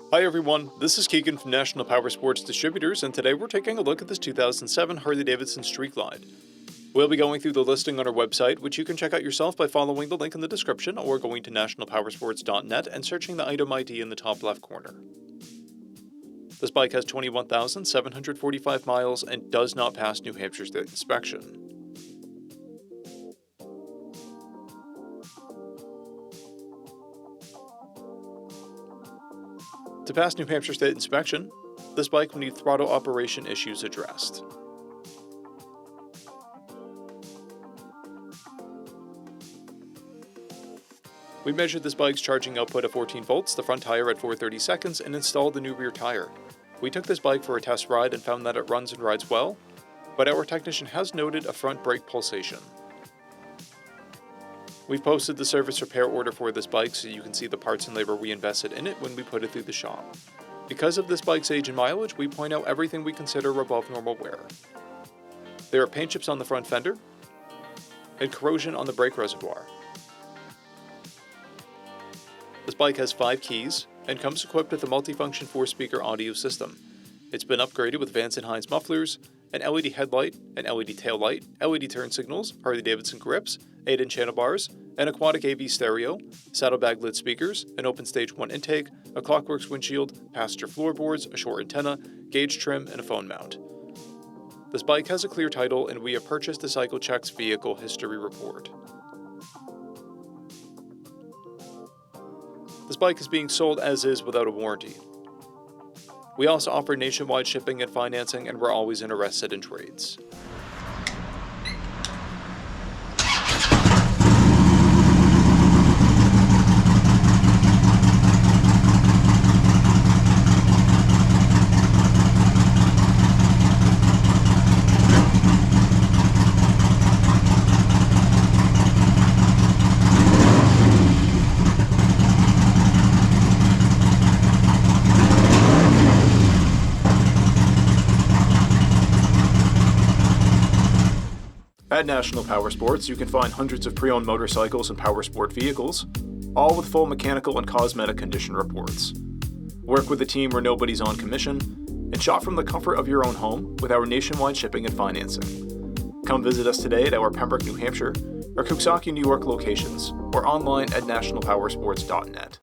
Hi everyone, this is Keegan from National Powersports Distributors, and today we're taking a look at this 2007 Harley-Davidson Street Glide. We'll be going through the listing on our website, which you can check out yourself by following the link in the description or going to nationalpowersports.net and searching the item ID in the top left corner. This bike has 21,745 miles and does not pass New Hampshire State inspection. To pass New Hampshire State inspection, this bike will need throttle operation issues addressed. We measured this bike's charging output at 14 volts, the front tire at 430 seconds, and installed the new rear tire. We took this bike for a test ride and found that it runs and rides well, but our technician has noted a front brake pulsation. We've posted the service repair order for this bike so you can see the parts and labor we invested in it when we put it through the shop. Because of this bike's age and mileage, we point out everything we consider above normal wear. There are paint chips on the front fender and corrosion on the brake reservoir. This bike has 5 keys and comes equipped with a multifunction 4-speaker audio system. It's been upgraded with Vance & Hines mufflers, an LED headlight, an LED tail light, LED turn signals, Harley-Davidson grips, 8-inch handlebars, an aquatic AV stereo, saddlebag lit speakers, an open stage 1 intake, a Clockworks windshield, passenger floorboards, a short antenna, gauge trim, and a phone mount. This bike has a clear title, and we have purchased the CycleCheck's vehicle history report. This bike is being sold as is without a warranty. We also offer nationwide shipping and financing, and we're always interested in trades. At National Powersports, you can find hundreds of pre-owned motorcycles and powersport vehicles, all with full mechanical and cosmetic condition reports. Work with a team where nobody's on commission, and shop from the comfort of your own home with our nationwide shipping and financing. Come visit us today at our Pembroke, New Hampshire, or Coxsackie, New York locations, or online at nationalpowersports.net.